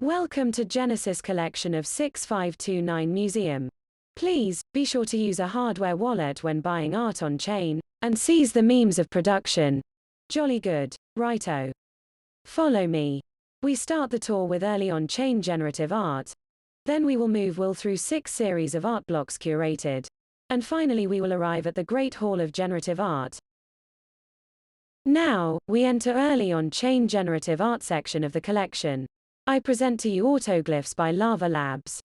Welcome to Genesis Collection of 6529 Museum. Please, be sure to use a hardware wallet when buying art on chain, and seize the memes of production. Jolly good. Righto. Follow me. We start the tour with early on-chain generative art. Then we will move through 6 series of art blocks curated. And finally we will arrive at the Great Hall of Generative Art. Now, we enter early on-chain generative art section of the collection. I present to you Autoglyphs by Lava Labs.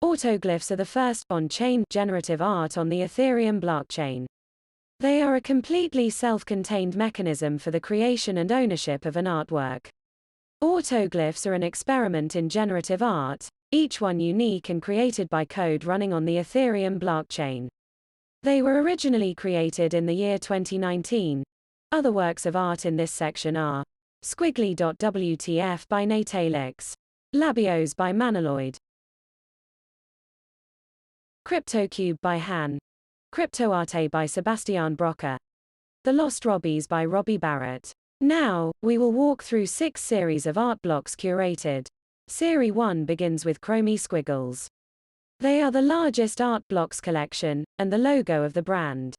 Autoglyphs are the first on-chain generative art on the Ethereum blockchain. They are a completely self-contained mechanism for the creation and ownership of an artwork. Autoglyphs are an experiment in generative art, each one unique and created by code running on the Ethereum blockchain. They were originally created in the year 2019. Other works of art in this section are Squiggly.wtf by Natalix, Labios by Manaloid, CryptoCube by Han, CryptoArte by Sebastian Brocker, The Lost Robbies by Robbie Barrett. Now, we will walk through 6 series of art blocks curated. Series 1 begins with Chromie Squiggles. They are the largest art blocks collection, and the logo of the brand.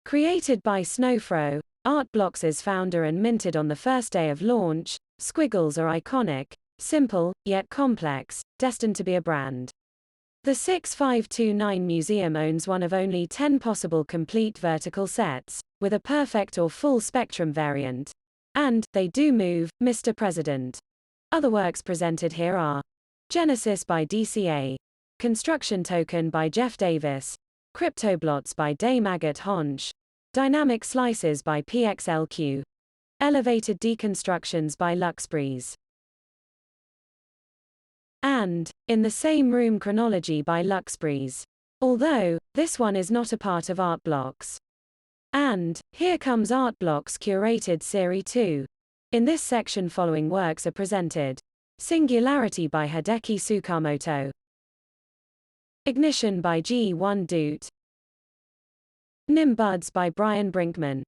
Created by Snowfro, Art Blocks' founder and minted on the first day of launch, Squiggles are iconic, simple, yet complex, destined to be a brand. The 6529 Museum owns one of only 10 possible complete vertical sets, with a perfect or full spectrum variant. And, They Do Move, Mr. President. Other works presented here are Genesis by DCA, Construction Token by Jeff Davis, CryptoBlots by Dame Agat Honch, Dynamic Slices by PXLQ, Elevated Deconstructions by Luxbreeze, and In the Same Room Chronology by Luxbreeze. Although, this one is not a part of Art Blocks. And Here Comes Art Blocks Curated Series 2. In this section following works are presented: Singularity by Hideki Tsukamoto, Ignition by G1 Doot, Nimbuds by Brian Brinkman,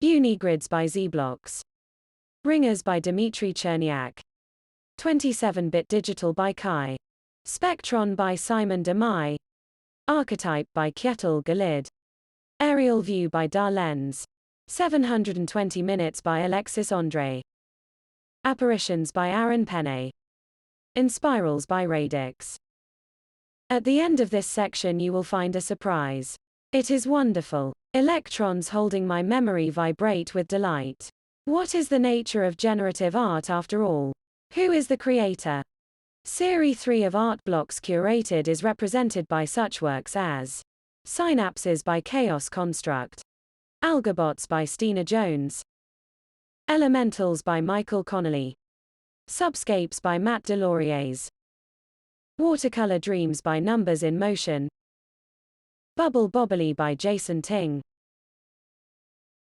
Unigrids by Zblocks, Ringers by Dmitry Cherniak, 27-bit Digital by Kai, Spectron by Simon Demai, Archetype by Kjetil Galid, Aerial View by Darlens, 720 Minutes by Alexis Andre, Apparitions by Aaron Penne, Inspirals by Radix. At the end of this section you will find a surprise. It is wonderful. Electrons holding my memory vibrate with delight. What is the nature of generative art after all? Who is the creator? Series 3 of Art Blocks Curated is represented by such works as Synapses by Chaos Construct, Algobots by Stina Jones, Elementals by Michael Connolly, Subscapes by Matt Deloriers, Watercolor Dreams by Numbers in Motion, Bubble Bobbly by Jason Ting,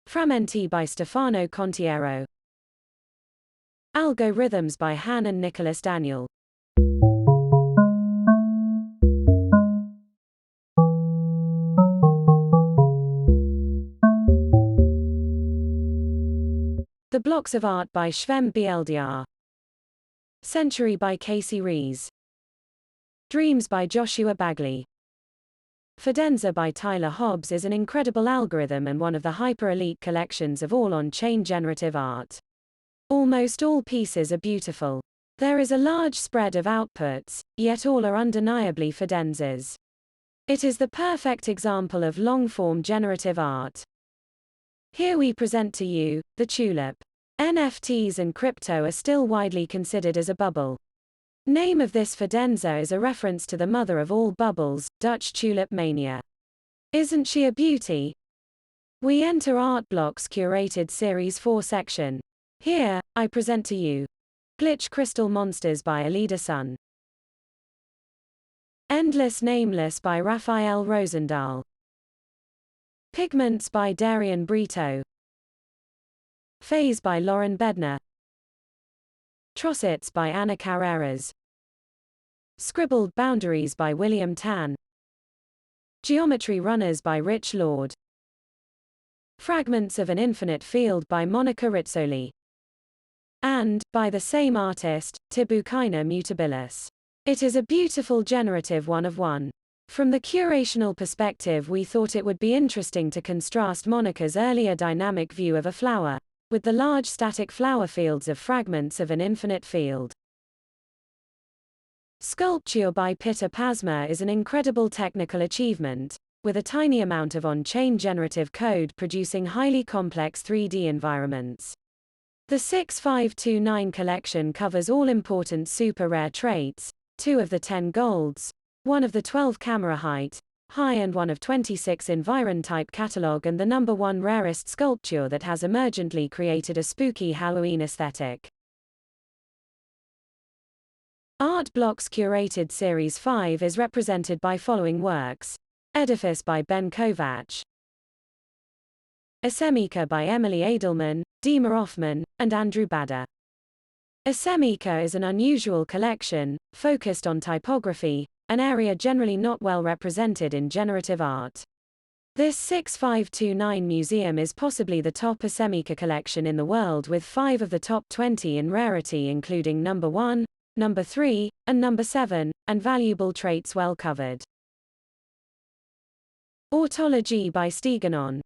Frammenti by Stefano Contiero, Algorithms by Han and Nicholas Daniel. The Blocks of Art by Shvem BLDR, Century by Casey Rees, Dreams by Joshua Bagley. Fidenza by Tyler Hobbs is an incredible algorithm and one of the hyper-elite collections of all on-chain generative art. Almost all pieces are beautiful. There is a large spread of outputs, yet all are undeniably Fidenzas. It is the perfect example of long-form generative art. Here we present to you the tulip. NFTs and crypto are still widely considered as a bubble. Name of this Fidenza is a reference to the mother of all bubbles, Dutch tulip mania. Isn't she a beauty? We enter Art Blocks Curated Series 4 section. Here, I present to you Glitch Crystal Monsters by Alida Sun, Endless Nameless by Raphael Rosendahl, Pigments by Darian Brito, Phase by Lauren Bednar, Trossets by Anna Carreras, Scribbled Boundaries by William Tan, Geometry Runners by Rich Lord, Fragments of an Infinite Field by Monica Rizzoli. and, by the same artist, Tibucina Mutabilis. It is a beautiful generative one-of-one. From the curational perspective, we thought it would be interesting to contrast Monica's earlier dynamic view of a flower with the large static flower fields of fragments of an infinite field. Sculpture by Peter Pasma is an incredible technical achievement, with a tiny amount of on-chain generative code producing highly complex 3D environments. The 6529 collection covers all important super rare traits, 2 of the 10 golds, 1 of the 12 camera height, high and 1 of 26 environ type catalog, and the number 1 rarest sculpture that has emergently created a spooky Halloween aesthetic. Art Blocks Curated Series 5 is represented by following works. Edifice by Ben Kovac. Asemika by Emily Edelman, Dima Offman, and Andrew Bader. Asemika is an unusual collection, focused on typography, an area generally not well represented in generative art. This 6529 museum is possibly the top Asemika collection in the world, with 5 of the top 20 in rarity, including number 1, number 3, and number 7, and valuable traits well covered. Autology by Steganon.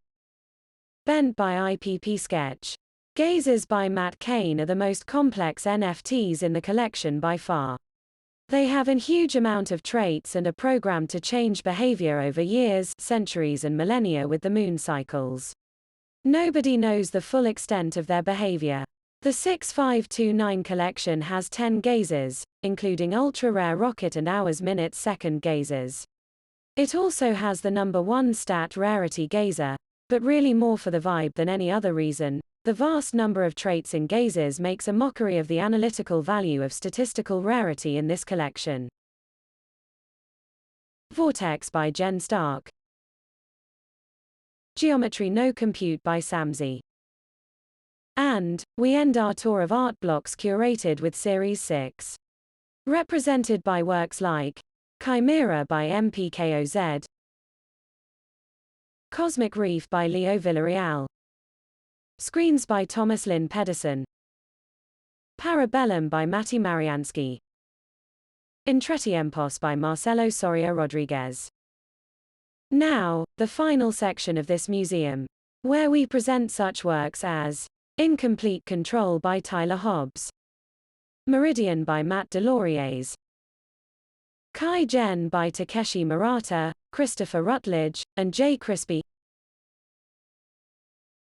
Bent by IPP Sketch. Gazes by Matt Kane are the most complex NFTs in the collection by far. They have a huge amount of traits and are programmed to change behavior over years, centuries, and millennia with the moon cycles. Nobody knows the full extent of their behavior. The 6529 collection has 10 gazes, including ultra-rare rocket and hours minutes second gazes. It also has the number 1 stat rarity gazer, but really more for the vibe than any other reason. The vast number of traits in gazes makes a mockery of the analytical value of statistical rarity in this collection. Vortex by Jen Stark. Geometry No Compute by Samzi. And we end our tour of Art Blocks Curated with Series 6. Represented by works like Chimera by MPKOZ, Cosmic Reef by Leo Villarreal, Screens by Thomas Lynn Pedersen, Parabellum by Matti Mariansky, Intretiempos by Marcelo Soria Rodriguez. Now, the final section of this museum, where we present such works as Incomplete Control by Tyler Hobbs, Meridian by Matt Deloriers, Kai Gen by Takeshi Murata, Christopher Rutledge, and Jay Crispy,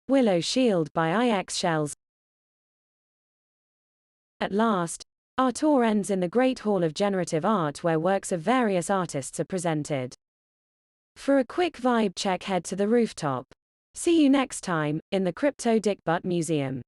Willow Shield by IX Shells. At last, our tour ends in the Great Hall of Generative Art, where works of various artists are presented. For a quick vibe check, head to the rooftop. See you next time, in the Crypto Dick Butt Museum.